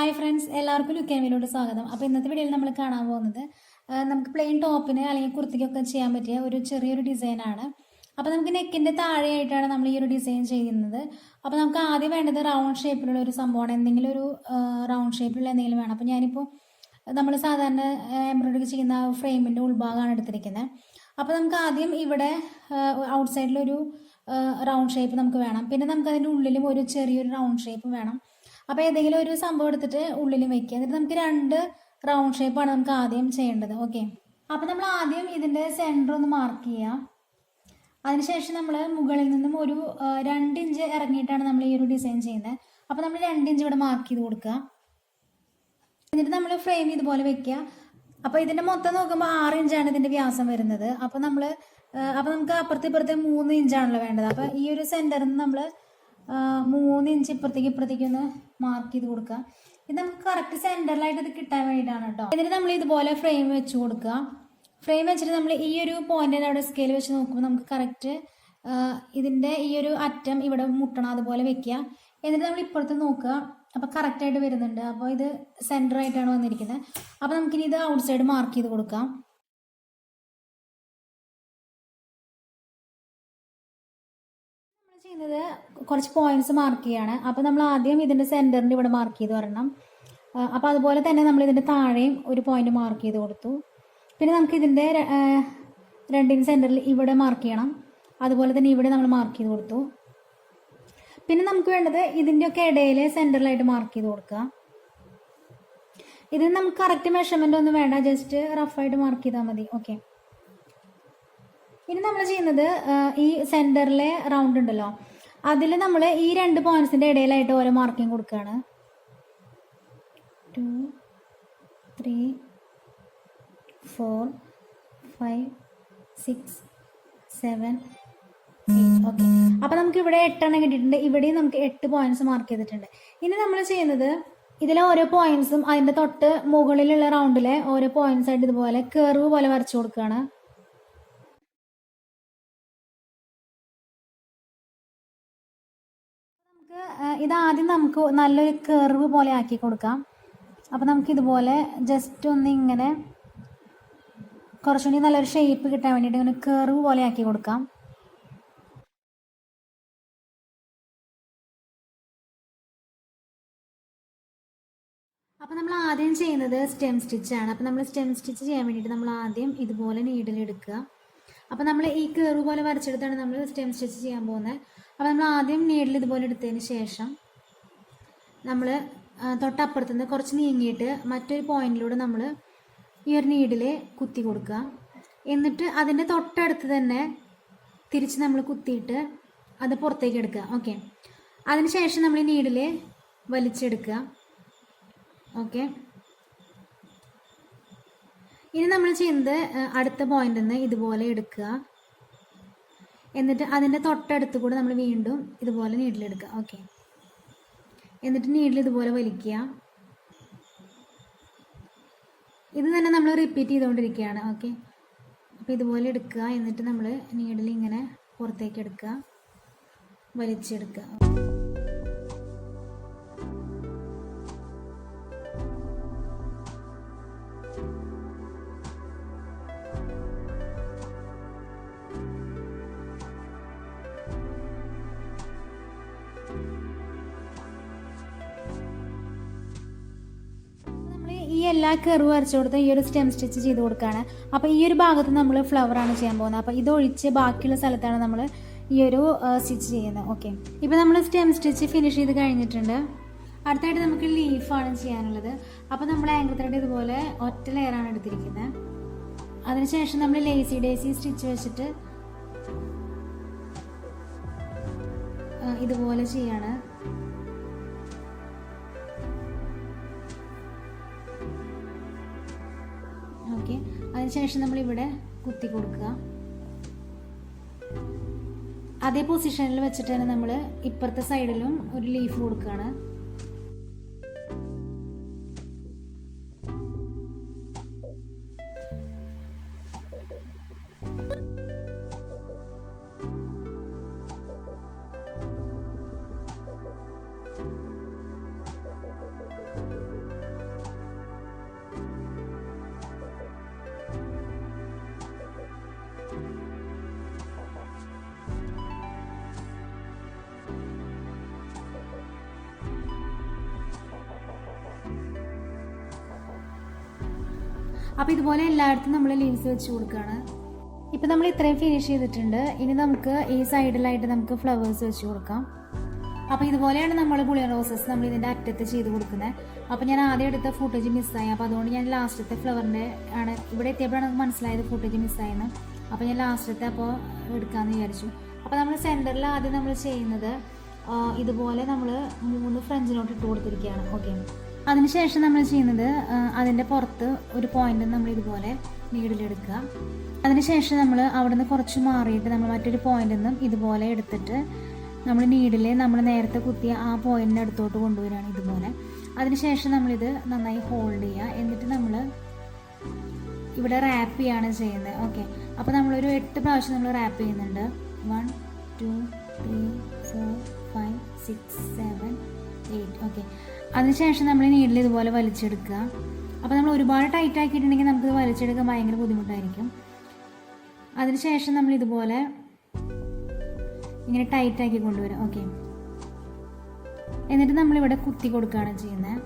Hi friends, എല്ലാവർക്കും ലുക്ൻവ്യൂവിലോട്ട് സ്വാഗതം. അപ്പോൾ ഇന്നത്തെ വീഡിയോയിൽ നമ്മൾ കാണാൻ പോകുന്നത് നമുക്ക് പ്ലെയിൻ ടോപ്പിന് അല്ലെങ്കിൽ കുർത്തിക്കൊക്കെ ചെയ്യാൻ പറ്റിയ ഒരു ചെറിയൊരു ഡിസൈനാണ്. അപ്പോൾ നമുക്ക് നെക്കിൻ്റെ താഴെയായിട്ടാണ് നമ്മൾ ഈ ഒരു ഡിസൈൻ ചെയ്യുന്നത്. അപ്പോൾ നമുക്ക് ആദ്യം വേണ്ടത് റൗണ്ട് ഷേപ്പിലുള്ള ഒരു സംഭവമാണ്. എന്തെങ്കിലും ഒരു റൗണ്ട് ഷേപ്പിലുള്ള എന്തെങ്കിലും വേണം. അപ്പോൾ ഞാനിപ്പോൾ നമ്മൾ സാധാരണ എംബ്രോയിഡറി ചെയ്യുന്ന ഫ്രെയിമിൻ്റെ ഉൾഭാഗമാണ് എടുത്തിരിക്കുന്നത്. അപ്പോൾ നമുക്ക് ആദ്യം ഇവിടെ ഔട്ട് സൈഡിലൊരു റൗണ്ട് ഷേപ്പ് നമുക്ക് വേണം. പിന്നെ നമുക്ക് അതിൻ്റെ ഉള്ളിലും ഒരു ചെറിയൊരു റൗണ്ട് ഷേപ്പ് വേണം. അപ്പോൾ ഏതെങ്കിലും ഒരു സംഭവം എടുത്തിട്ട് ഉള്ളിലും വെക്കുക. എന്നിട്ട് നമുക്ക് 2 റൗണ്ട് ഷേപ്പാണ് നമുക്ക് ആദ്യം ചെയ്യേണ്ടത്. ഓക്കെ, അപ്പോൾ നമ്മൾ ആദ്യം ഇതിൻ്റെ സെൻറ്റർ ഒന്ന് മാർക്ക് ചെയ്യാം. അതിനുശേഷം നമ്മൾ മുകളിൽ നിന്നും ഒരു 2 ഇഞ്ച് ഇറങ്ങിയിട്ടാണ് നമ്മൾ ഈ ഒരു ഡിസൈൻ ചെയ്യുന്നത്. അപ്പോൾ നമ്മൾ 2 ഇഞ്ച് ഇവിടെ മാർക്ക് ചെയ്ത് കൊടുക്കുക. എന്നിട്ട് നമ്മൾ ഫ്രെയിം ഇതുപോലെ വെക്കുക. അപ്പോൾ ഇതിൻ്റെ മൊത്തം നോക്കുമ്പോൾ 6 ഇഞ്ചാണ് ഇതിൻ്റെ വ്യാസം വരുന്നത്. അപ്പോൾ നമുക്ക് അപ്പുറത്തെ ഇപ്പുറത്തെ 3 ഇഞ്ചാണല്ലോ വേണ്ടത്. അപ്പോൾ ഈ ഒരു സെൻറ്ററിൽ നിന്ന് നമ്മൾ 3 ഇഞ്ച് ഇപ്പുറത്തേക്ക് ഒന്ന് മാർക്ക് ചെയ്ത് കൊടുക്കുക. ഇത് നമുക്ക് കറക്റ്റ് സെൻറ്ററിലായിട്ട് ഇത് കിട്ടാൻ വേണ്ടിയിട്ടാണ് കേട്ടോ. എന്നിട്ട് നമ്മൾ ഇതുപോലെ ഫ്രെയിം വെച്ച് കൊടുക്കുക. ഫ്രെയിം വെച്ചിട്ട് നമ്മൾ ഈ ഒരു പോയിന്റിൻ്റെ അവിടെ സ്കെയിൽ വെച്ച് നോക്കുമ്പോൾ നമുക്ക് കറക്റ്റ് ഇതിൻ്റെ ഈ ഒരു അറ്റം ഇവിടെ മുട്ടണം, അതുപോലെ വെക്കുക. എന്നിട്ട് നമ്മൾ ഇപ്പുറത്ത് നോക്കുക. അപ്പോൾ കറക്റ്റായിട്ട് വരുന്നുണ്ട്. അപ്പോൾ ഇത് സെൻറ്ററായിട്ടാണ് വന്നിരിക്കുന്നത്. അപ്പോൾ നമുക്കിനി ഇത് ഔട്ട് സൈഡ് മാർക്ക് ചെയ്ത് കൊടുക്കാം. ചെയ്യുന്നത് കുറച്ച് പോയിന്റ്സ് മാർക്ക് ചെയ്യാണ്. അപ്പോൾ നമ്മൾ ആദ്യം ഇതിൻ്റെ സെൻറ്ററിൻ്റെ ഇവിടെ മാർക്ക് ചെയ്ത് വരണം. അപ്പോൾ അതുപോലെ തന്നെ നമ്മൾ ഇതിൻ്റെ താഴെയും ഒരു പോയിന്റ് മാർക്ക് ചെയ്ത് കൊടുത്തു. പിന്നെ നമുക്ക് ഇതിൻ്റെ 2 സെൻറ്ററിൽ ഇവിടെ മാർക്ക് ചെയ്യണം. അതുപോലെ തന്നെ ഇവിടെ നമ്മൾ മാർക്ക് ചെയ്ത് കൊടുത്തു. പിന്നെ നമുക്ക് വേണ്ടത് ഇതിൻ്റെയൊക്കെ ഇടയിൽ സെൻറ്ററിലായിട്ട് മാർക്ക് ചെയ്ത് കൊടുക്കുക. ഇതിന് നമുക്ക് കറക്റ്റ് മെഷർമെൻ്റ് ഒന്നും വേണ്ട, ജസ്റ്റ് റഫായിട്ട് മാർക്ക് ചെയ്താൽ മതി. ഓക്കെ, ഇനി നമ്മൾ ചെയ്യുന്നത് ഈ സെൻറ്ററിലെ റൗണ്ട് ഉണ്ടല്ലോ, അതിൽ നമ്മൾ ഈ 2 പോയിന്റ്സിൻ്റെ ഇടയിലായിട്ട് ഓരോ മാർക്കിങ് കൊടുക്കുകയാണ്. 2 3 4 5 6 7 8. ഓക്കെ, അപ്പോൾ നമുക്ക് ഇവിടെ 8 എണ്ണം കിട്ടിയിട്ടുണ്ട്. ഇവിടെയും നമുക്ക് 8 പോയിന്റ്സ് മാർക്ക് ചെയ്തിട്ടുണ്ട്. ഇനി നമ്മൾ ചെയ്യുന്നത് ഇതിലെ ഓരോ പോയിന്റ്സും അതിൻ്റെ തൊട്ട് മുകളിലുള്ള റൗണ്ടിലെ ഓരോ പോയിന്റ്സ് ആയിട്ട് ഇതുപോലെ കർവ് പോലെ വരച്ചു കൊടുക്കുകയാണ്. ഇതാദ്യം നമുക്ക് നല്ലൊരു കർവ് പോലെ ആക്കി കൊടുക്കാം. അപ്പോൾ നമുക്കിതുപോലെ ജസ്റ്റ് ഒന്ന് ഇങ്ങനെ കുറച്ചുകൂടി നല്ലൊരു ഷേപ്പ് കിട്ടാൻ വേണ്ടിയിട്ട് ഇങ്ങനെ കർവ് പോലെ ആക്കി കൊടുക്കാം. അപ്പോൾ നമ്മൾ ആദ്യം ചെയ്യുന്നത് സ്റ്റെം സ്റ്റിച്ചാണ്. അപ്പോൾ നമ്മൾ സ്റ്റെം സ്റ്റിച്ച് ചെയ്യാൻ വേണ്ടിയിട്ട് നമ്മൾ ആദ്യം ഇതുപോലെ നീഡിലെടുക്കുക. അപ്പോൾ നമ്മൾ ഈ കർവ് പോലെ വരച്ചെടുത്താണ് നമ്മൾ സ്റ്റെം സ്റ്റിച്ച് ചെയ്യാൻ പോകുന്നത്. അപ്പോൾ നമ്മൾ ആദ്യം നീഡിൽ ഇതുപോലെ എടുത്തതിന് ശേഷം നമ്മൾ തൊട്ടപ്പുറത്തുനിന്ന് കുറച്ച് നീങ്ങിയിട്ട് മറ്റൊരു പോയിന്റിലൂടെ നമ്മൾ ഈ ഒരു നീഡിൽ കുത്തി കൊടുക്കുക. എന്നിട്ട് അതിൻ്റെ തൊട്ടടുത്ത് തന്നെ തിരിച്ച് നമ്മൾ കുത്തിയിട്ട് അത് പുറത്തേക്ക് എടുക്കുക. ഓക്കെ, അതിന് ശേഷം നമ്മൾ ഈ നീഡിൽ വലിച്ചെടുക്കുക. ഓക്കെ, ഇനി നമ്മൾ ചെയ്യുന്നത് അടുത്ത പോയിന്റിൽ നിന്ന് ഇതുപോലെ എടുക്കുക. എന്നിട്ട് അതിൻ്റെ തൊട്ടടുത്ത് കൂടെ നമ്മൾ വീണ്ടും ഇതുപോലെ നീഡിലെടുക്കുക. ഓക്കെ, എന്നിട്ട് നീഡിൽ ഇതുപോലെ വലിക്കുക. ഇത് തന്നെ നമ്മൾ റിപ്പീറ്റ് ചെയ്തുകൊണ്ടിരിക്കുകയാണ്. ഓക്കെ, അപ്പോൾ ഇതുപോലെ എടുക്കുക. എന്നിട്ട് നമ്മൾ നീഡിൽ ഇങ്ങനെ പുറത്തേക്ക് എടുക്കുക, വലിച്ചെടുക്കുക. ഈ എല്ലാ കർവ് വരച്ചു കൊടുത്ത് ഈ ഒരു സ്റ്റെം സ്റ്റിച്ച് ചെയ്ത് കൊടുക്കുകയാണ്. അപ്പോൾ ഈ ഒരു ഭാഗത്ത് നമ്മൾ ഫ്ലവറാണ് ചെയ്യാൻ പോകുന്നത്. അപ്പോൾ ഇതൊഴിച്ച് ബാക്കിയുള്ള സ്ഥലത്താണ് നമ്മൾ ഈ ഒരു സ്റ്റിച്ച് ചെയ്യുന്നത്. ഓക്കെ, ഇപ്പോൾ നമ്മൾ സ്റ്റെം സ്റ്റിച്ച് ഫിനിഷ് ചെയ്ത് കഴിഞ്ഞിട്ടുണ്ട്. അടുത്തായിട്ട് നമുക്ക് ലീഫാണ് ചെയ്യാനുള്ളത്. അപ്പോൾ നമ്മൾ ആംഗിൾ ത്രെഡ് ഇതുപോലെ ഒറ്റ ലെയറാണ് എടുത്തിരിക്കുന്നത്. അതിനുശേഷം നമ്മൾ ഡൈസി സ്റ്റിച്ച് വെച്ചിട്ട് ഇതുപോലെ ചെയ്യാണ്. ഓക്കെ, അതിനുശേഷം നമ്മൾ ഇവിടെ കുത്തി കൊടുക്കുക. അതേ പൊസിഷനിൽ വെച്ചിട്ട് തന്നെ നമ്മൾ ഇപ്പുറത്തെ സൈഡിലും ഒരു ലീഫ് കൊടുക്കുകയാണ്. അപ്പോൾ ഇതുപോലെ എല്ലായിടത്തും നമ്മൾ ലീവ്സ് വെച്ച് കൊടുക്കുകയാണ്. ഇപ്പോൾ നമ്മൾ ഇത്രയും ഫിനിഷ് ചെയ്തിട്ടുണ്ട്. ഇനി നമുക്ക് ഈ സൈഡിലായിട്ട് നമുക്ക് ഫ്ലവേഴ്സ് വെച്ച് കൊടുക്കാം. അപ്പോൾ ഇതുപോലെയാണ് നമ്മൾ ബുളിയൻ റോസസ് നമ്മൾ ഇതിൻ്റെ അറ്റത്ത് ചെയ്ത് കൊടുക്കുന്നത്. അപ്പോൾ ഞാൻ ആദ്യം എടുത്ത ഫുട്ടേജ് മിസ്സായി. അപ്പോൾ അതുകൊണ്ട് ഞാൻ ലാസ്റ്റത്തെ ഫ്ലവറിൻ്റെ ആണ് ഇവിടെ എത്തിയപ്പോഴാണ് നമുക്ക് മനസ്സിലായത് ഫുട്ടേജ് മിസ്സായെന്ന്. അപ്പോൾ ഞാൻ ലാസ്റ്റത്തെ അപ്പോൾ എടുക്കാമെന്ന് വിചാരിച്ചു. അപ്പോൾ നമ്മൾ സെൻറ്ററിൽ ആദ്യം നമ്മൾ ചെയ്യുന്നത് ഇതുപോലെ നമ്മൾ 3 ഫ്രഞ്ച് നോട്ട് ഇട്ട് കൊടുത്തിരിക്കുകയാണ്. ഓക്കെ, അതിനുശേഷം നമ്മൾ ചെയ്യുന്നത് അതിൻ്റെ പുറത്ത് ഒരു പോയിൻ്റ് നമ്മൾ ഇതുപോലെ നീഡിലെടുക്കുക. അതിനുശേഷം നമ്മൾ അവിടെ നിന്ന് കുറച്ച് മാറിയിട്ട് നമ്മൾ മറ്റൊരു പോയിൻ്റിൽ നിന്നും ഇതുപോലെ എടുത്തിട്ട് നമ്മൾ നീഡിൽ നമ്മൾ നേരത്തെ കുത്തിയ ആ പോയിന്റിൻ്റെ അടുത്തോട്ട് കൊണ്ടുവരികയാണ് ഇതുപോലെ. അതിനുശേഷം നമ്മളിത് നന്നായി ഹോൾഡ് ചെയ്യുക. എന്നിട്ട് നമ്മൾ ഇവിടെ റാപ്പ് ചെയ്യാണ് ചെയ്യുന്നത്. ഓക്കെ, അപ്പോൾ നമ്മളൊരു 8 പ്രാവശ്യം നമ്മൾ റാപ്പ് ചെയ്യുന്നുണ്ട്. 1 2 3 4 5 6 7 8. ഓക്കെ, അതിനുശേഷം നമ്മൾ നീഡിൽ ഇതുപോലെ വലിച്ചെടുക്കുക. അപ്പോൾ നമ്മൾ ഒരുപാട് ടൈറ്റ് ആക്കിയിട്ടുണ്ടെങ്കിൽ നമുക്കിത് വലിച്ചെടുക്കാൻ ഭയങ്കര ബുദ്ധിമുട്ടായിരിക്കും. അതിനുശേഷം നമ്മൾ ഇതുപോലെ ഇങ്ങനെ ടൈറ്റാക്കി കൊണ്ടുവരാം. ഓക്കെ, എന്നിട്ട് നമ്മളിവിടെ കുത്തി കൊടുക്കുകയാണ് ചെയ്യുന്നത്.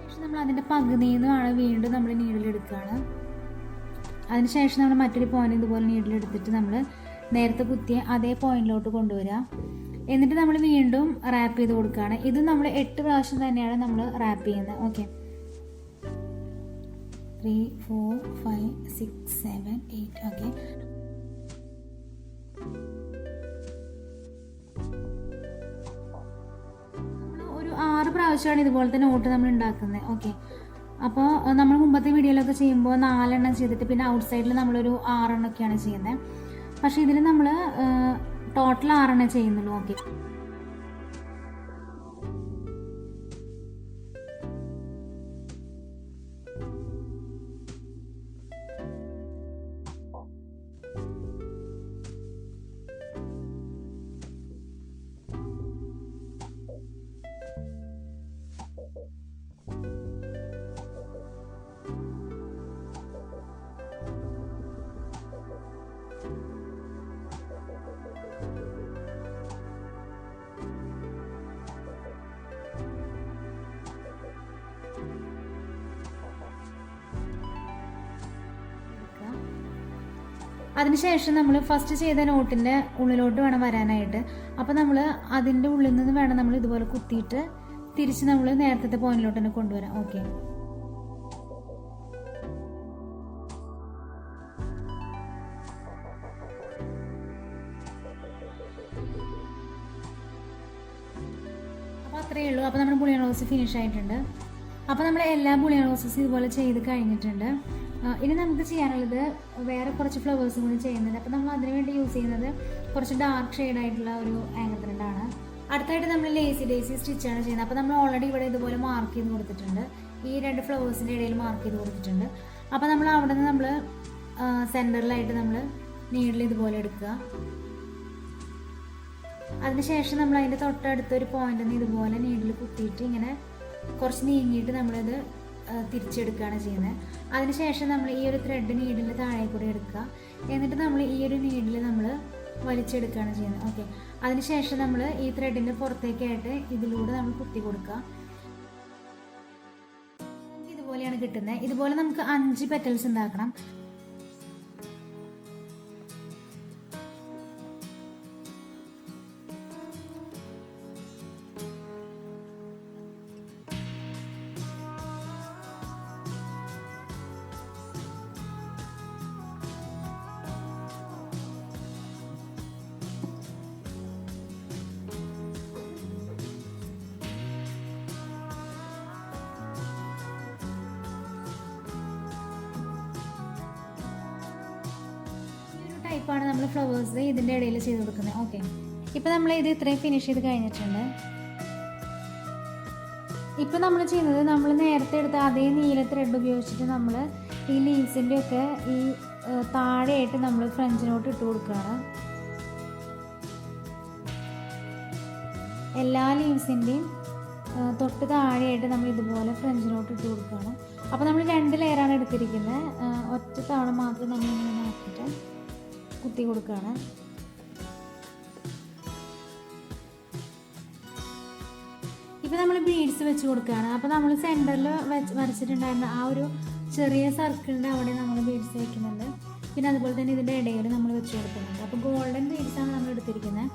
ശേഷം നമ്മൾ അതിൻ്റെ പകുതിയിൽ നിന്നാണ് വീണ്ടും നമ്മൾ നീഡിലെടുക്കുകയാണ്. അതിനുശേഷം നമ്മൾ മറ്റൊരു പോയിന്റ് ഇതുപോലെ നീഡിലെടുത്തിട്ട് നമ്മൾ നേരത്തെ കുത്തിയ അതേ പോയിന്റിലോട്ട് കൊണ്ടുവരിക. എന്നിട്ട് നമ്മൾ വീണ്ടും റാപ്പ് ചെയ്ത് കൊടുക്കുകയാണ്. ഇത് നമ്മൾ 8 പ്രാവശ്യം തന്നെയാണ് നമ്മൾ റാപ്പ് ചെയ്യുന്നത്. ഓക്കെ, 3 4 5 6 7 8. ഓക്കെ, ഒരു 6 പ്രാവശ്യമാണ് ഇതുപോലത്തെ നോട്ട് നമ്മൾ ഉണ്ടാക്കുന്നത്. ഓക്കെ, അപ്പോൾ നമ്മൾ മുമ്പത്തെ വീഡിയോയിലൊക്കെ ചെയ്യുമ്പോൾ 4 എണ്ണം ചെയ്തിട്ട് പിന്നെ ഔട്ട് സൈഡിൽ നമ്മളൊരു 6 എണ്ണമൊക്കെയാണ് ചെയ്യുന്നത്. പക്ഷേ ഇതിൽ നമ്മൾ ടോട്ടൽ 6 എണ്ണം ചെയ്യുന്നുള്ളൂ. ഓക്കെ, അതിനുശേഷം നമ്മൾ ഫസ്റ്റ് ചെയ്ത നോട്ടിൻ്റെ ഉള്ളിലോട്ട് വേണം വരാനായിട്ട്. അപ്പോൾ നമ്മൾ അതിൻ്റെ ഉള്ളിൽ നിന്ന് വേണം നമ്മൾ ഇതുപോലെ കുത്തിയിട്ട് തിരിച്ച് നമ്മൾ നേരത്തെ പോയിന്റിലോട്ട് തന്നെ കൊണ്ടുവരാം. ഓക്കെ, അപ്പോൾ അത്രയേ ഉള്ളൂ. അപ്പോൾ നമ്മുടെ ബുളിയൻ റോസ് ഫിനിഷ് ആയിട്ടുണ്ട്. അപ്പോൾ നമ്മൾ എല്ലാ ബുളിയൻ റോസസ് ഇതുപോലെ ചെയ്ത് കഴിഞ്ഞിട്ടുണ്ട്. ഇനി നമുക്ക് ചെയ്യാനുള്ളത് വേറെ കുറച്ച് ഫ്ലവേഴ്സും കൂടി ചെയ്യുന്നുണ്ട്. അപ്പോൾ നമ്മൾ അതിനുവേണ്ടി യൂസ് ചെയ്യുന്നത് കുറച്ച് ഡാർക്ക് ഷെയ്ഡായിട്ടുള്ള ഒരു ആംഗിൾ ത്രെഡാണ്. അടുത്തായിട്ട് നമ്മൾ ഡൈസി സ്റ്റിച്ചാണ് ചെയ്യുന്നത്. അപ്പോൾ നമ്മൾ ഓൾറെഡി ഇവിടെ ഇതുപോലെ മാർക്ക് ചെയ്ത് കൊടുത്തിട്ടുണ്ട്. ഈ 2 ഫ്ലവേഴ്സിൻ്റെ ഇടയിൽ മാർക്ക് ചെയ്ത് കൊടുത്തിട്ടുണ്ട്. അപ്പോൾ നമ്മൾ അവിടെ നിന്ന് നമ്മൾ സെൻറ്ററിലായിട്ട് നമ്മൾ നീഡിൽ ഇതുപോലെ എടുക്കുക. അതിനുശേഷം നമ്മൾ അതിൻ്റെ തൊട്ടടുത്തൊരു പോയിന്റിൽ നിന്ന് ഇതുപോലെ നീഡിൽ കുത്തിയിട്ട് ഇങ്ങനെ കുറച്ച് നീങ്ങിയിട്ട് നമ്മളത് തിരിച്ചെടുക്കുകയാണ് ചെയ്യുന്നത്. അതിനുശേഷം നമ്മൾ ഈ ഒരു ത്രെഡ് നീഡിൽ താഴെ കൂടി എടുക്കുക. എന്നിട്ട് നമ്മൾ ഈ ഒരു നീഡിൽ നമ്മൾ വലിച്ചെടുക്കുകയാണ് ചെയ്യുന്നത്. ഓക്കെ, അതിനുശേഷം നമ്മൾ ഈ ത്രെഡിൻ്റെ പുറത്തേക്കായിട്ട് ഇതിലൂടെ നമ്മൾ കുത്തി കൊടുക്കുക. ഇതുപോലെയാണ് കിട്ടുന്നത്. ഇതുപോലെ നമുക്ക് 5 പെറ്റൽസ് ഉണ്ടാക്കണം. ടൈപ്പാണ് നമ്മൾ ഫ്ലവേഴ്സ് ഇതിൻ്റെ ഇടയിൽ ചെയ്ത് കൊടുക്കുന്നത്. ഓക്കെ, ഇപ്പോൾ നമ്മൾ ഇത് ഇത്രയും ഫിനിഷ് ചെയ്ത് കഴിഞ്ഞിട്ടുണ്ട്. ഇപ്പോൾ നമ്മൾ ചെയ്യുന്നത് നമ്മൾ നേരത്തെ എടുത്ത അതേ നീല ത്രെഡ് ഉപയോഗിച്ചിട്ട് നമ്മൾ ഈ ലീവ്സിൻ്റെ ഒക്കെ ഈ താഴെയായിട്ട് നമ്മൾ ഫ്രഞ്ച് നോട്ട് ഇട്ട് കൊടുക്കുകയാണ്. എല്ലാ ലീവ്സിൻ്റെയും തൊട്ട് താഴെയായിട്ട് നമ്മൾ ഇതുപോലെ ഫ്രഞ്ച് നോട്ട് ഇട്ട് കൊടുക്കുകയാണ്. അപ്പോൾ നമ്മൾ 2 ലെയറാണ് എടുത്തിരിക്കുന്നത്. ഒറ്റ തവണ മാത്രം നമ്മൾ ഇങ്ങനെ ആക്കിയിട്ട് കുത്തി കൊടുക്കുകയാണ്. ഇപ്പോൾ നമ്മൾ ബീഡ്സ് വെച്ച് കൊടുക്കുകയാണ്. അപ്പോൾ നമ്മൾ സെൻറ്ററിൽ വരച്ചിട്ടുണ്ടായിരുന്ന ആ ഒരു ചെറിയ സർക്കിളിൻ്റെ അവിടെ നമ്മൾ ബീഡ്സ് വയ്ക്കുന്നുണ്ട്. പിന്നെ അതുപോലെ തന്നെ ഇതിൻ്റെ ഇടയിൽ നമ്മൾ വെച്ച് കൊടുക്കുന്നുണ്ട്. അപ്പോൾ ഗോൾഡൻ ബീഡ്സാണ് നമ്മൾ എടുത്തിരിക്കുന്നത്.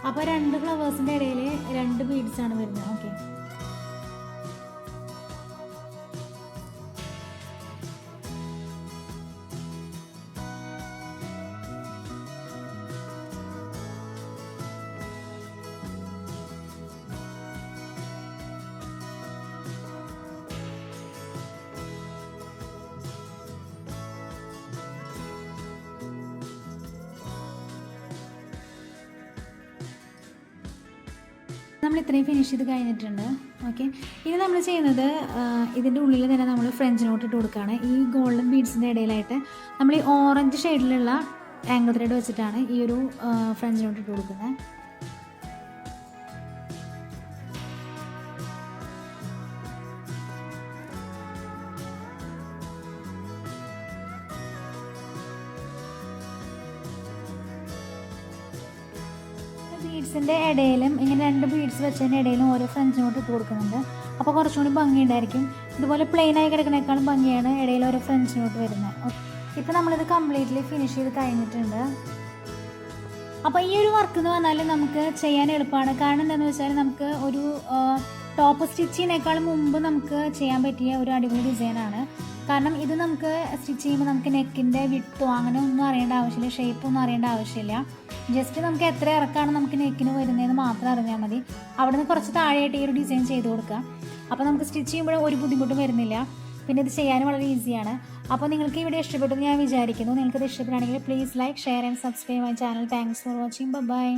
അപ്പോൾ 2 ഫ്ലവേഴ്സിൻ്റെ ഇടയിൽ 2 ബീഡ്സാണ് വരുന്നത്. ഓക്കെ, നമ്മൾ ഇത്രയും ഫിനിഷ് ചെയ്ത് കഴിഞ്ഞിട്ടുണ്ട്. ഓക്കെ, ഇനി നമ്മൾ ചെയ്യുന്നത് ഇതിൻ്റെ ഉള്ളിൽ തന്നെ നമ്മൾ ഫ്രഞ്ച് നോട്ട് ഇട്ട് കൊടുക്കുകയാണ്. ഈ ഗോൾഡൻ ബീഡ്സിൻ്റെ ഇടയിലായിട്ട് നമ്മൾ ഈ ഓറഞ്ച് ഷെയ്ഡിലുള്ള ആംഗിൾ ത്രെഡ് വെച്ചിട്ടാണ് ഈ ഒരു ഫ്രഞ്ച് നോട്ട് ഇട്ട് കൊടുക്കുന്നത്. ബീഡ്സിൻ്റെ ഇടയിലും ഇങ്ങനെ 2 ബീഡ്സ് വെച്ചതിൻ്റെ ഇടയിലും ഓരോ ഫ്രഞ്ച് നോട്ട് ഇട്ട് കൊടുക്കുന്നുണ്ട്. അപ്പോൾ കുറച്ചും കൂടി ഭംഗിയുണ്ടായിരിക്കും. ഇതുപോലെ പ്ലെയിനായി കിടക്കുന്നേക്കാളും ഭംഗിയാണ് ഇടയിൽ ഓരോ ഫ്രഞ്ച് നോട്ട് വരുന്നത്. ഇപ്പോൾ നമ്മളിത് കംപ്ലീറ്റ്ലി ഫിനിഷ് ചെയ്ത് കഴിഞ്ഞിട്ടുണ്ട്. അപ്പോൾ ഈ ഒരു വർക്ക് എന്ന് പറഞ്ഞാൽ നമുക്ക് ചെയ്യാൻ എളുപ്പമാണ്. കാരണം എന്താണെന്ന് വെച്ചാൽ നമുക്ക് ഒരു ടോപ്പ് സ്റ്റിച്ച് ചെയ്യുന്നതിനേക്കാളും മുമ്പ് നമുക്ക് ചെയ്യാൻ പറ്റിയ ഒരു അടിപൊളി ഡിസൈനാണ്. കാരണം ഇത് നമുക്ക് സ്റ്റിച്ച് ചെയ്യുമ്പോൾ നമുക്ക് നെക്കിൻ്റെ വിട്ടോ അങ്ങനെ ഒന്നും അറിയേണ്ട ആവശ്യമില്ല, ഷേപ്പൊന്നും അറിയേണ്ട ആവശ്യമില്ല. ജസ്റ്റ് നമുക്ക് എത്ര ഇറക്കാണ് നമുക്ക് നെക്കിന് വരുന്നതെന്ന് മാത്രം അറിഞ്ഞാൽ മതി. അവിടെ നിന്ന് കുറച്ച് താഴെയായിട്ട് ഈ ഒരു ഡിസൈൻ ചെയ്ത് കൊടുക്കുക. അപ്പോൾ നമുക്ക് സ്റ്റിച്ച് ചെയ്യുമ്പോൾ ഒരു ബുദ്ധിമുട്ടും വരുന്നില്ല. പിന്നെ ഇത് ചെയ്യാനും വളരെ ഈസിയാണ്. അപ്പോൾ നിങ്ങൾക്ക് ഇവിടെ ഇഷ്ടപ്പെട്ടെന്ന് ഞാൻ വിചാരിക്കുന്നു. നിങ്ങൾക്കിത് ഇഷ്ടപ്പെടുകയാണെങ്കിൽ please like, share and subscribe my channel. Thanks for watching. By.